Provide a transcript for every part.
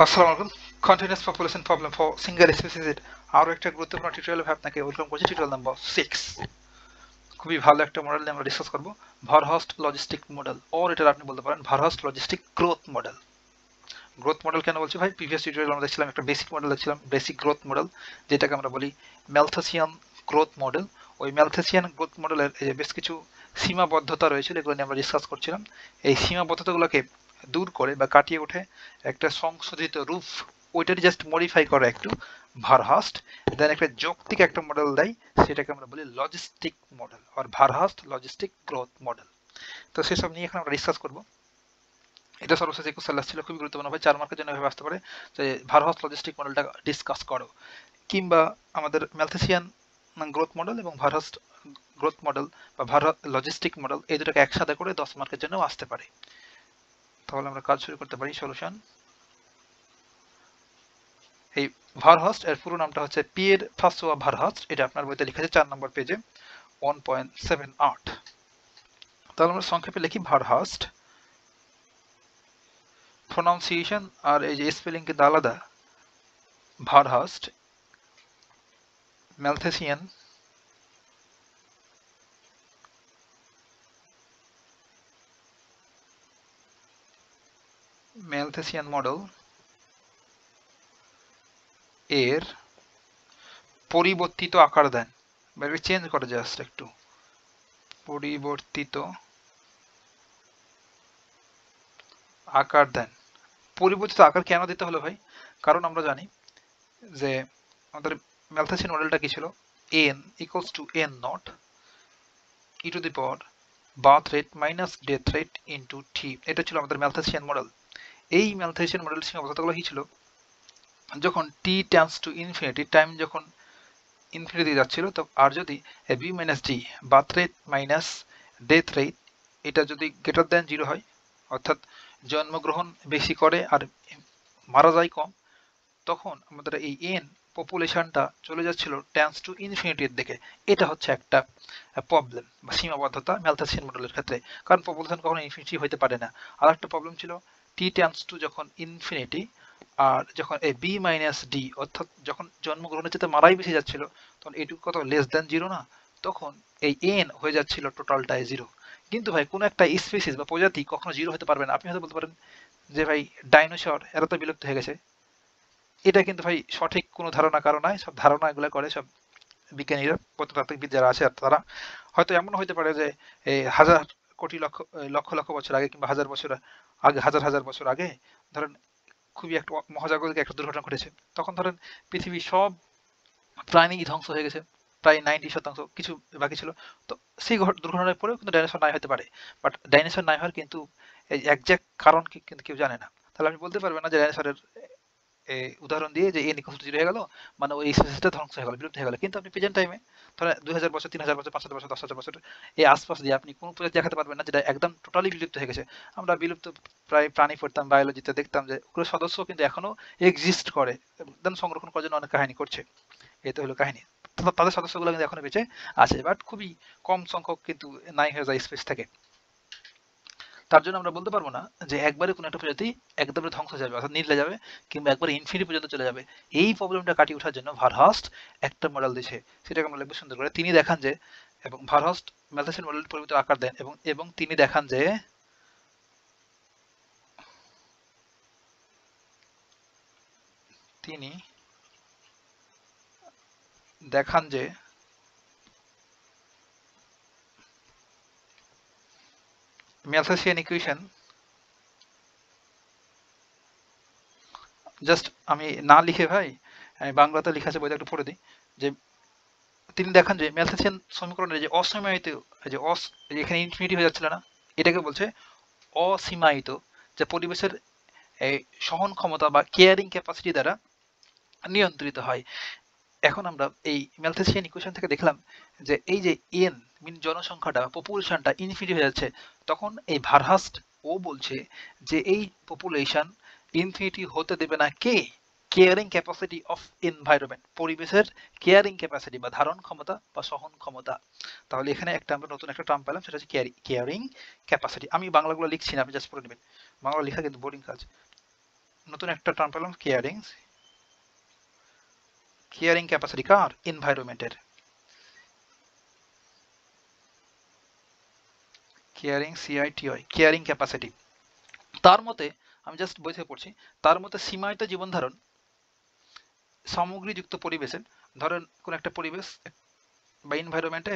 আসসালামু আলাইকুম। Continuous population problem for single স্পিসিসের আরও একটা গুরুত্বপূর্ণ টিউটোরিয়ালে আপনাকে ওয়েলকাম করছি। Tutorial number 6। খুবই ভালো একটা মডেল নিয়ে আমরা ডিসকাস করব, ভারহার্স্ট লজিস্টিক মডেল, অর এটা আপনি বলতে পারেন Verhulst logistic growth model. Growth model কেন বলছি ভাই? প্রিভিয়াস টিউটোরিয়াল আমরা দেখছিলাম একটা বেসিক মডেল দেখছিলাম, বেসিক গ্রোথ মডেল, যেটাকে আমরা বলি ম্যালথেসিয়ান গ্রোথ মডেল। ওই ম্যালথেসিয়ান গ্রোথ মডেলের বেশ কিছু সীমাবদ্ধতা রয়েছিল, এগুলো নিয়ে আমরা ডিসকাস করছিলাম। এই সীমাবদ্ধতাগুলোকে দূর করে বা কাটিয়ে উঠে একটা সংশোধিত রূপ, ওইটারই জাস্ট মডিফাই করে একটু ভারহার্স্ট, দেন একটা যৌক্তিক একটা মডেল দেয়, সেটাকে আমরা বলি লজিস্টিক মডেল আর ভারহার্স্ট লজিস্টিক গ্রোথ মডেল। তো সেসব নিয়ে এখন আমরা ডিসকাস করবো। এটা সর্বশেষ 21 সালে ছিল, খুবই গুরুত্বপূর্ণ ভাই, 4 মার্কের জন্য এভাবে আসতে পারে যে ভারহার্স্ট লজিস্টিক মডেলটা ডিসকাস করো, কিংবা আমাদের ম্যালথেসিয়ান গ্রোথ মডেল এবং ভারহার্স্ট গ্রোথ মডেল বা ভারহার্স্ট লজিস্টিক মডেল, এই দুটোকে একসাথে করে 10 মার্কের জন্য আসতে পারে। তাহলে আমরা কাজ শুরু করতে পারি। সলিউশন, এই ভারহার্স্ট এর পুরো নামটা হচ্ছে পিয়ের ফ্রাঁসোয়া ভারহার্স্ট, এটা আপনার বইতে লিখা আছে 4 নম্বর পেজে 1.78। তাহলে আমরা সংক্ষেপে লিখি ভারহার্স্ট, প্রোনাউন্সিয়েশন আর এই যে স্পেলিং কিন্তু আলাদা। ভারহার্স্ট ম্যালথেসিয়ান মডেল এর পরিবর্তিত আকার দেন, চেঞ্জ করে জাস্ট একটু, পরিবর্তিত আকার দেন। পরিবর্তিত আকার কেন দিতে হলো ভাই? কারণ আমরা জানি যে আমাদের ম্যালথেসিয়ান মডেলটা কি ছিল, n equals to n not e to the power birth rate minus death rate into t, এটা ছিল আমাদের ম্যালথেসিয়ান মডেল। এই ম্যালথেসিয়ান মডেল সীমাবদ্ধতাগুলো কি ছিল, যখন T tends to infinity, time যখন ইনফিনিটি যাচ্ছিল, তো আর যদি B minus D, birth rate minus death rate, এটা যদি গ্রেটার দেন 0 হয়, অর্থাৎ জন্মগ্রহণ বেশি করে আর মারা যায় কম, তখন আমাদের এই এন পপুলেশনটা চলে যাচ্ছিল টেন্ডস টু ইনফিনিটির দিকে। এটা হচ্ছে একটা প্রবলেম বা সীমাবদ্ধতা ম্যালথেসিয়ান মডেলের ক্ষেত্রে, কারণ পপুলেশন কখনো ইনফিনিটি হইতে পারে না। আর একটা প্রবলেম ছিল টি টেন্ডস টু যখন ইনফিনিটি, আর যখন এই বি মাইনাস ডি, অর্থাৎ যখন জন্মগ্রহণের চেয়ে মারাই বেশি যাচ্ছিল, তখন এটুকু কত লেস দেন 0 না, তখন এই এন হয়ে যাচ্ছিল টোটালটাই 0। কিন্তু ভাই কোনো একটা স্পিসিস বা প্রজাতি কখনো 0 হতে পারবে না। আপনি হয়তো বলতে পারেন যে ভাই ডাইনোসর এরা তো বিলুপ্ত হয়ে গেছে, এটা কিন্তু ভাই সঠিক কোনো ধারণা কারো নাই। সব ধারণা এগুলো করে সব বিজ্ঞানীরা, প্রত্নতাত্ত্বিকবিদ যারা আছে তারা। হয়তো এমন হতে পারে যে এই হাজার কোটি লক্ষ লক্ষ লক্ষ বছর আগে কিংবা হাজার বছর আগে, হাজার হাজার বছর আগে ধরেন খুবই একটা মহাজাগতিক একটা দুর্ঘটনা ঘটেছে, তখন ধরেন পৃথিবীর সব প্রাণী ধ্বংস হয়ে গেছে, প্রায় 90% কিছু বাকি ছিল। তো সেই দুর্ঘটনার পরেও কিন্তু ডাইনোসর নাই হতে পারে, বাট ডাইনোসর নাই হওয়ার কিন্তু এই একজ্যাক্ট কারণ কিন্তু কেউ জানে না। তাহলে আপনি বলতে পারবেন না যে ডাইনোসরের উদাহরণ দিয়ে যে এন ইকুয়াল টু 0 হয়ে গেল মানে ওই স্পিসিসটা ধ্বংস হয়ে গেল, বিলুপ্ত হয়ে গেল। কিন্তু আপনি প্রেজেন্ট টাইমে ধরেন 2000 বছর, 3000 বছর, 5000 বছর, 10,000 বছর এই আশপাশ দিয়ে আপনি কোনো প্রজাতি দেখাতে পারবেন না যেটা একদম টোটালি বিলুপ্ত হয়ে গেছে। আমরা বিলুপ্ত প্রায় প্রাণী পড়তাম বায়োলজিতে, দেখতাম যে ওগুলো সদস্য কিন্তু এখনো এক্সিস্ট করে, একদম সংরক্ষণ করার জন্য অনেক কাহিনী করছে। এই তো হলো কাহিনী। তাদের সদস্যগুলো কিন্তু এখনো বেঁচে আছে, বাট খুবই কম সংখ্যক কিন্তু নাই হয়ে যায় স্পেস থেকে। তার জন্য আমরা বলতে পারবো না যে একবারে কোনো একটা প্রজাতি একদম ধ্বংস হয়ে যাবে, অর্থাৎ নির্লে যাবে, কিংবা একবারে ইনফিনিটি পর্যন্ত চলে যাবে। এই প্রবলেমটা কাটিয়ে ওঠার জন্য ভারহার্স্ট একটা মডেল দিয়েছে, সেটাকে আমরা লিখবো সুন্দর করে। তিনি দেখান যে, এবং ভারহার্স্ট ম্যালথেসিয়ান মডেল পরিবর্তিত আকার দেন এবং এবং তিনি দেখান যে তিনি দেখান যে ম্যালথেসিয়ান ইকুয়েশন, জাস্ট আমি না লিখে ভাই, আমি বাংলাতে লেখা আছে বইটা একটু পড়ে দিই। যে তিনি দেখান যে ম্যালথেসিয়ান সমীকরণের যে অসীমায়িত, যে এখানে ইনফিনিটি হয়ে যাচ্ছিল না, এটাকে বলছে অসীমায়িত, যে পরিবেশের এই সহন ক্ষমতা বা কেয়ারিং ক্যাপাসিটি দ্বারা নিয়ন্ত্রিত হয়। এখন আমরা এই ম্যালথেসিয়ান ইকুয়েশন থেকে দেখলাম যে এই যে এন মিন জনসংখ্যাটা বা পপুলেশনটা ইনফিনিটি হয়ে যাচ্ছে, তখন এই ভারহার্স্ট ও বলছে যে এই পপুলেশন ইনফিনিটি হতে দেবে না কে? কেয়ারিং ক্যাপাসিটি অফ এনভায়রনমেন্ট, পরিবেশের কেয়ারিং ক্যাপাসিটি বা ধারণ ক্ষমতা বা সহন ক্ষমতা। তাহলে এখানে একটা আমরা নতুন একটা টার্ম পেলাম, সেটা হচ্ছে কেয়ারিং ক্যাপাসিটি। আমি বাংলাগুলো লিখছি না, আপনি জাস্ট পড়ে নেবেন, বাংলা লেখা কিন্তু বোরিং কাজ। নতুন একটা টার্ম পেলাম, কেয়ারিং ক্যাপাসিটি কার? এনভায়রনমেন্টের। Carrying capacity. তার মতে আমি জাস্ট বই থেকে পড়ছি, তার মতে সীমায়িত জীবন ধারণ সামগ্রীযুক্ত পরিবেশে, ধরেন কোন একটা পরিবেশ বা এনভায়রনমেন্টে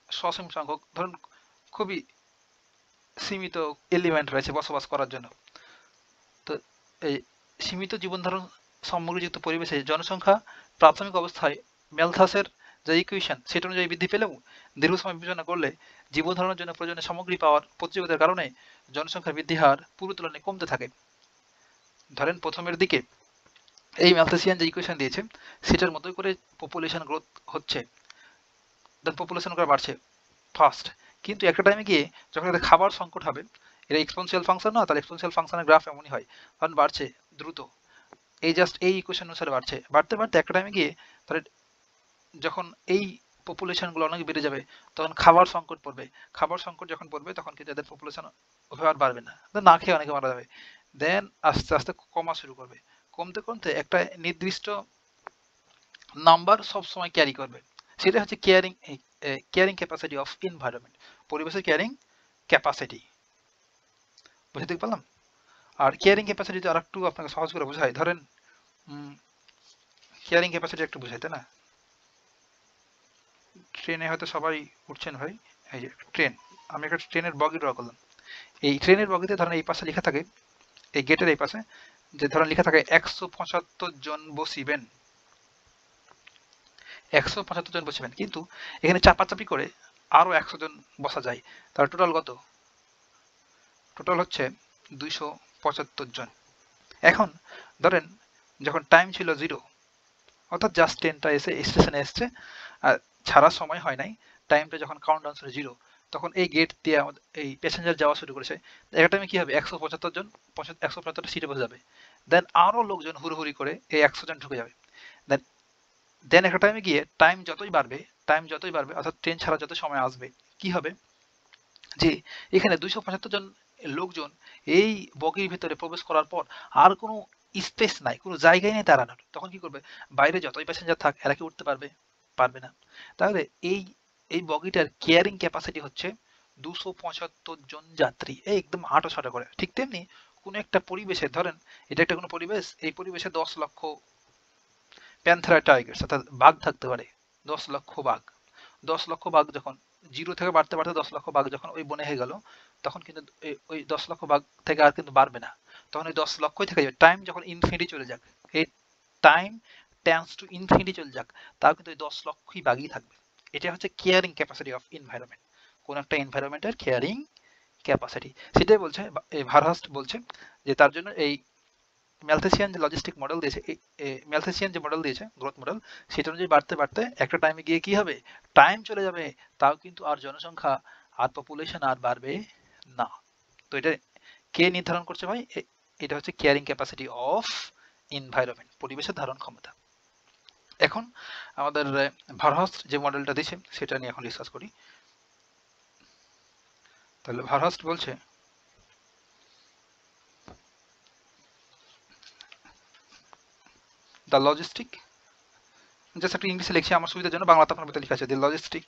সসীম সংখ্যক, ধরুন খুবই সীমিত এলিমেন্ট রয়েছে বসবাস করার জন্য। তো এই সীমিত জীবন ধারণ সামগ্রীযুক্ত পরিবেশে জনসংখ্যা প্রাথমিক অবস্থায় ম্যালথাসের যে ইকুয়েশন সেটা অনুযায়ী বৃদ্ধি পেলেও দীর্ঘ সময় বিবেচনা করলে জীবন ধারণের জন্য প্রয়োজনীয় সামগ্রী পাওয়ার প্রতিযোগিতার কারণে জনসংখ্যার বৃদ্ধি হার পূর্ব তুলনায় কমতে থাকে। ধরেন প্রথমের দিকে এই ম্যালথেসিয়ান যে ইকুয়েশন দিয়েছে সেটার মতোই করে পপুলেশন গ্রোথ হচ্ছে, দেন পপুলেশন করা বাড়ছে ফার্স্ট, কিন্তু একটা টাইমে গিয়ে যখন এদের খাবার সংকট হবে, এটা এক্সপোনেনশিয়াল ফাংশন না, তাহলে এক্সপোনেনশিয়াল ফাংশনের গ্রাফ এমনই হয়, কারণ বাড়ছে দ্রুত, এই জাস্ট এই ইকুয়েশন অনুসারে বাড়ছে, বাড়তে বাড়তে একটা টাইমে গিয়ে তাহলে যখন এই পপুলেশনগুলো অনেক বেড়ে যাবে তখন খাবার সংকট পড়বে, খাবার সংকট যখন পড়বে তখন কিন্তু এদের পপুলেশন ওভাবে আর বাড়বে না, না খেয়ে অনেকে মারা যাবে, দেন আস্তে আস্তে কমা শুরু করবে, কমতে কমতে একটা নির্দিষ্ট নাম্বার সব সময় ক্যারি করবে, সেটা হচ্ছে কেয়ারিং ক্যাপাসিটি অফ এনভায়রনমেন্ট, পরিবেশের কেয়ারিং ক্যাপাসিটি। বুঝতে পারলাম? আর কেয়ারিং ক্যাপাসিটি আর একটু আপনাকে সহজ করে বোঝাই, ধরেন কেয়ারিং ক্যাপাসিটি একটু বোঝাই, তাই না? ট্রেনে হয়তো সবাই উঠছেন ভাই, এই যে ট্রেন, আমি একটা ট্রেনের বগি ড্র করলাম, এই ট্রেনের বগিতে ধরেন এই পাশে লেখা থাকে, এই গেটের এই পাশে যে ধরেন লেখা থাকে 175 জন বসিবেন, 175 জন বসিবেন, কিন্তু এখানে চাপাচাপি করে আরো 100 জন বসা যায়, তার টোটাল কত? টোটাল হচ্ছে 275 জন। এখন ধরেন যখন টাইম ছিল 0, অর্থাৎ জাস্ট ট্রেনটা এসে স্টেশনে এসছে আর ছাড়ার সময় হয় নাই, টাইমটা যখন কাউন্টডাউন ছিল 0, তখন এই গেট দিয়ে আমাদের এই প্যাসেঞ্জার যাওয়া শুরু করেছে, একটা টাইমে কি হবে 175 জন 175টা সিটে বসে যাবে, দেন আরো লোকজন হুড়োহুড়ি করে এই 100 জন ঢুকে যাবে, দেন দেন একটা টাইমে গিয়ে টাইম যতই বাড়বে অর্থাৎ ট্রেন ছাড়া যত সময় আসবে কি হবে, যে এখানে 275 জন লোকজন এই বগির ভিতরে প্রবেশ করার পর আর কোনো স্পেস নাই, কোনো জায়গায় নেই দাঁড়ানোর, তখন কি করবে, বাইরে যতই প্যাসেঞ্জার থাক এরা কি উঠতে পারবে? পারবে না। তাহলে এই এই বগিটার কেয়ারিং ক্যাপাসিটি হচ্ছে 275 জন যাত্রী, এই একদম আঁটো সাঁটো করে। ঠিক তেমনি কোনো একটা পরিবেশে ধরেন এটা একটা কোনো পরিবেশ, এই পরিবেশে 10 লক্ষ প্যান্থেরা টাইগার্স অর্থাৎ বাঘ থাকতে পারে, 10 লক্ষ বাঘ, 10 লক্ষ বাঘ যখন 0 থেকে বাড়তে বাড়তে 10 লক্ষ বাঘ যখন ওই বনে হয়ে গেল, তখন কিন্তু ওই 10 লক্ষ বাঘ থেকে আর কিন্তু বাড়বে না, তখন ওই 10 লক্ষই থেকে যাবে, টাইম যখন ইনফিনিটি চলে যাক, এই টাইম টেন্ডস টু ইনফিনিটি চলে যাক, তাও কিন্তু ওই 10 লক্ষই বাঘই থাকবে। এটা হচ্ছে কেয়ারিং ক্যাপাসিটি অফ এনভায়রনমেন্ট, কোন একটা এনভায়রনমেন্টের কেয়ারিং ক্যাপাসিটি, সেটাই বলছে ভারহাস্ট বলছে যে তার জন্য এই ম্যালথেসিয়ান যে লজিস্টিক মডেল দিয়েছে, ম্যালথেসিয়ান যে মডেল দিয়েছে গ্রোথ মডেল, সেটা অনুযায়ী বাড়তে বাড়তে একটা টাইমে গিয়ে কি হবে, টাইম চলে যাবে, তাও কিন্তু আর জনসংখ্যা আর পপুলেশন আর বাড়বে না। তো এটা কে নির্ধারণ করছে ভাই? এটা হচ্ছে কেয়ারিং ক্যাপাসিটি অফ এনভায়রনমেন্ট, পরিবেশের ধারণ ক্ষমতা। এখন আমাদের ভারহাস্ট যে মডেলটা দিয়েছে সেটা নিয়ে এখন ডিসকাস করি। তাহলে ভারহাস্ট বলছে দ্য লজিস্টিক, জাস্ট একটা ইংলিশে লিখছি আমার সুবিধার জন্য, বাংলাতে আপনার ভিতরে লেখা আছে, the logistic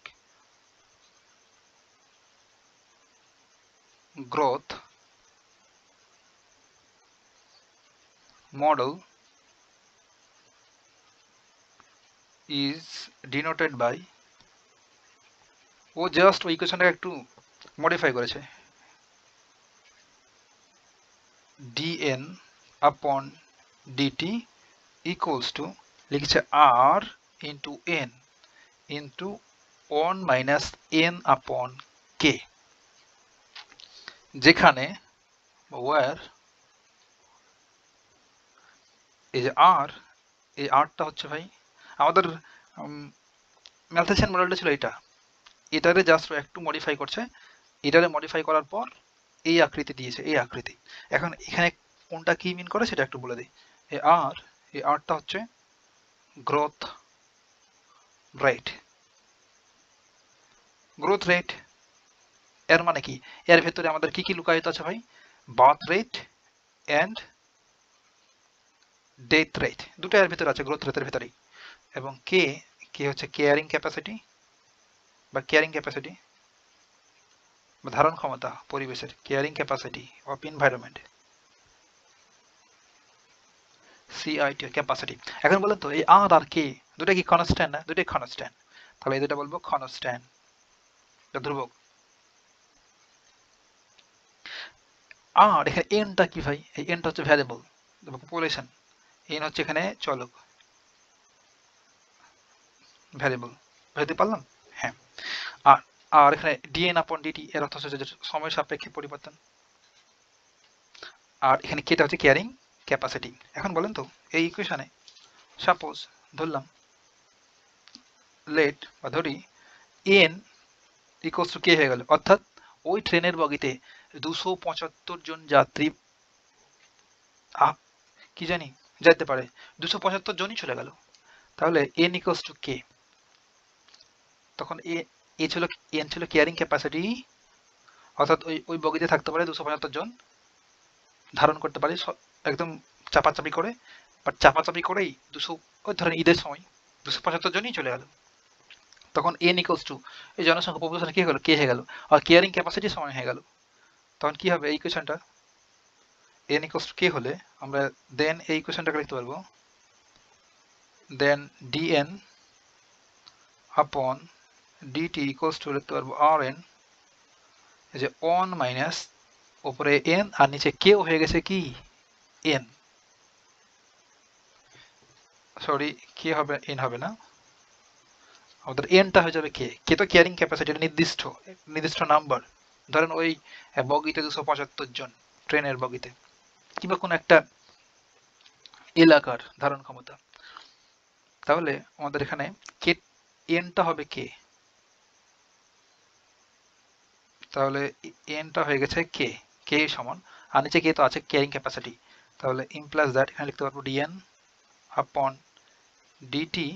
growth model is denoted by, ও জাস্ট ওই ইকুয়েশনটাকে একটু মডিফাই করেছে, dn upon dt equals to লিখেছে r into n into 1 minus n upon k, যেখানে where এই যে r, এই rটা হচ্ছে ভাই আমাদের ম্যালথেসিয়ান মডেলটা ছিল এটা, এটারে জাস্ট একটু মডিফাই করছে, এটারে মডিফাই করার পর এই আকৃতি দিয়েছে, এই আকৃতি। এখন এখানে কোনটা কি মিন করে সেটা একটু বলে দিই, এই আরটা হচ্ছে গ্রোথ রেট, গ্রোথ রেট এর মানে কি, এর ভেতরে আমাদের কি কি লুকায়িত আছে ভাই, birth rate and death rate, দুটো এর ভিতরে আছে, গ্রোথ রেটের ভিতরেই। এবং কে, কে হচ্ছে কেয়ারিং ক্যাপাসিটি বা কেয়ারিং ক্যাপাসিটি বা ধারণ ক্ষমতা পরিবেশের, caring capacity of environment, CIT capacity. এখন বলেন তো এই আর আর কে দুটো কি কনস্ট্যান্ট না? দুটোই কনস্ট্যান্ট, তাহলে এই দুটো বলবো কনস্ট্যান্ট, এটা ধ্রুবক। আর এখানে এনটা কি ভাই? এই এনটা হচ্ছে ভ্যারিয়েবল, পপুলেশন। এন হচ্ছে এখানে চলক, ভ্যারিয়েবল। বুঝতে পারলাম? হ্যাঁ। আর আর এখানে ডিএন আপন ডিটি এর অর্থ হচ্ছে যে সময় সাপেক্ষে পরিবর্তন। আর এখানে কেটা হচ্ছে ক্যারিং ক্যাপাসিটি। এখন বলেন তো এই ইকুয়েশনে সাপোজ ধরলাম, লেট বা ধরি এন ইকুয়ালস টু কে হয়ে গেল, অর্থাৎ ওই ট্রেনের বগিতে 275 জন যাত্রী কি জানি যেতে পারে, 275 জনই চলে গেল। তাহলে এন ইকুয়ালস টু কে, তখন এ ছিল, এন ছিল ক্যারিং ক্যাপাসিটি, অর্থাৎ ওই ওই বগিতে থাকতে পারে 275 জন, ধারণ করতে পারে একদম চাপাচাপি করে, বাট চাপাচাপি করেই 200, ওই ধরেন ঈদের সময় 275 জনই চলে গেল। তখন এন ইকুয়ালস টু এই জনসংখ্যা পপুলেশন কি হয়ে গেল? কে হয়ে গেল, আর কেয়ারিং ক্যাপাসিটি সমান হয়ে গেল। তখন কি হবে এই ইকুয়েশনটা? এন ইকুয়ালস টু কে হলে আমরা দেন এই ইকুয়েশনটাকে লিখতে পারবো, দেন ডিএন আপন ডিটি ইকুয়ালস টু লিখতে পারবো আর এন, এই যে 1 মাইনাস উপরে এন আর নিচে কেও হয়ে গেছে কি এন, সরি কে হবে, এন হবে না, আমাদের এনটা হয়ে যাবে কে। কে তো ক্যারিং ক্যাপাসিটি, নির্দিষ্ট নির্দিষ্ট নাম্বার, ধরেন ওই বগিতে 275 জন ট্রেনের বগিতে, কিংবা কোনো একটা এলাকার ধারণ ক্ষমতা। তাহলে আমাদের এখানে কে, এনটা হবে কে, তাহলে এনটা হয়ে গেছে কে, কে সমান, আর নিচে কে তো আছে ক্যারিং ক্যাপাসিটি, তাহলে ইমপ্লাস দ্যাট এখানে লিখতে পারবো ডিএন আপন DT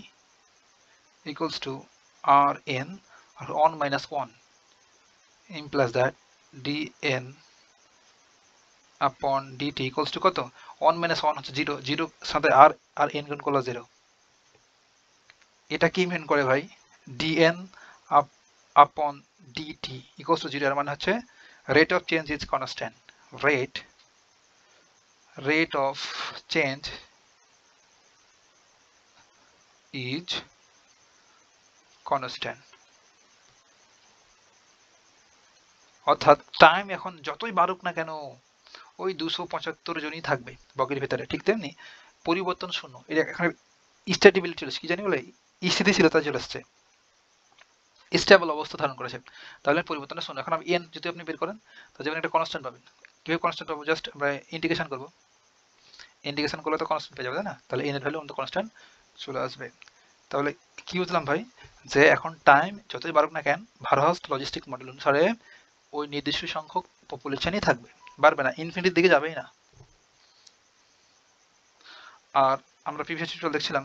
equals to Rn or 1 minus 1 implies that dn upon dt equals to কত? 1 minus 1 হচ্ছে 0, 0 সাথে r আর n গুণ করলে 0। এটা কি মিন করে ভাই? dn upon dt equals to 0 এর মানে হচ্ছে rate of change is constant, rate of change is constant, অর্থাৎ টাইম এখন যতই বাড়ুক না কেন ওই 275 জনই থাকবে বগির ভিতরে, ঠিক তেমনি পরিবর্তন শূন্য। এটা এখানে স্টেবিলিটি চলে, কি জানি বলে স্থিতিশীলতা চলে আসছে, স্টেবল অবস্থা ধারণ করেছে, তাহলে পরিবর্তনটা শূন্য। এখন আপনি এন যদি আপনি বের করেন তাহলে যেমন একটা কনস্ট্যান্ট পাবেন। কিভাবে কনস্ট্যান্ট পাবো? জাস্ট আমরা ইন্টিগ্রেশন করবো, ইন্টিগ্রেশন করলে তো কনস্ট্যান্ট পেয়ে যাবে, তাই না? তাহলে এন এর ভ্যালু আমাদের কনস্ট্যান্ট চলে আসবে। তাহলে কি বুঝলাম ভাই? যে এখন টাইম যতই বাড়ুক না কেন ভারহাস্ট লজিস্টিক মডেল অনুসারে ওই নির্দিষ্ট সংখ্যক পপুলেশনই থাকবে, বাড়বে না, ইনফিনিটির দিকে যাবেই না। আর আমরা প্রিভিয়াস টিউটোরিয়াল দেখছিলাম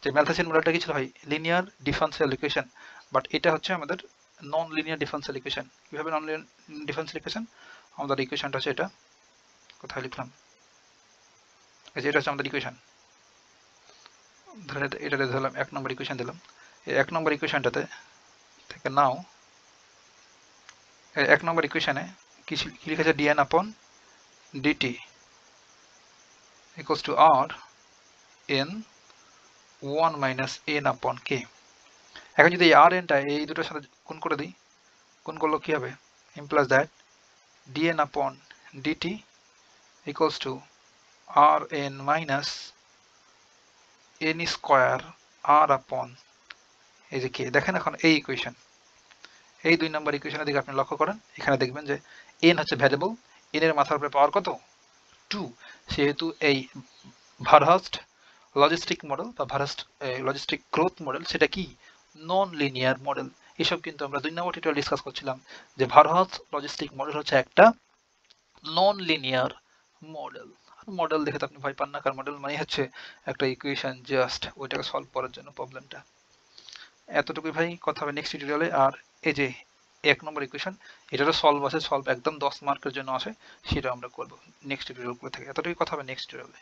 যে ম্যালথেসিয়ান মডেলটা কি ছিল ভাই? লিনিয়ার ডিফারেনশিয়াল ইকুয়েশন, বাট এটা হচ্ছে আমাদের নন লিনিয়ার ডিফারেনশিয়াল ইকুয়েশন। কিভাবে নন লিনিয়ার ডিফারেনশিয়াল ইকুয়েশন? আমাদের ইকুয়েশনটা হচ্ছে এটা, কোথায় লিখলাম, এই যে এটা হচ্ছে আমাদের ইকুয়েশন। ধরে এটা ধরলাম 1 নম্বর ইকুয়েশন দিলাম। এই 1 নম্বর ইকুয়েশনটাতে থেকে নাও 1 নম্বর ইকুয়েশনে কি লেখা আছে? dn আপন dt equals to r n 1 minus n upon k। এখন যদি এই আর এনটা এই দুটোর সাথে গুণ করে দিই, গুণ করলে কি হবে? implies that dn upon dt equals to rn minus n square r upon এই যে k। দেখেন এখন এই ইকুয়েশন, এই 2 নম্বর ইকুয়েশনের দিকে আপনি লক্ষ্য করেন, এখানে দেখবেন যে n হচ্ছে ভ্যারিয়েবল, n এর মাথার উপরে পাওয়ার কত? 2। সেহেতু এই ভারহাস্ট লজিস্টিক মডেল বা ভারহাস্ট লজিস্টিক গ্রোথ মডেল সেটা কি? Non linear model. এসব কিন্তু আমরা 2 নম্বর টিউটোরিয়াল ডিসকাস করছিলাম যে ভারহাস্ট লজিস্টিক মডেল হচ্ছে একটা নন লিনিয়ার মডেল। মডেল দেখে তো আপনি ভয় পান না, কারণ মডেল মানে হচ্ছে একটা ইকুয়েশন, জাস্ট ওইটাকে সলভ করার জন্য প্রবলেমটা। এতটুকুই ভাই, কথা হবে নেক্সট টিউটোরিয়ালে। আর এই যে 1 নম্বর ইকুয়েশন, এটারও সলভ আছে, সলভ একদম 10 মার্কের জন্য আছে, সেটা আমরা করব নেক্সট টিউটোরিয়াল থেকে। এতটুকুই কথা হবে নেক্সট টিউটোরিয়ালে।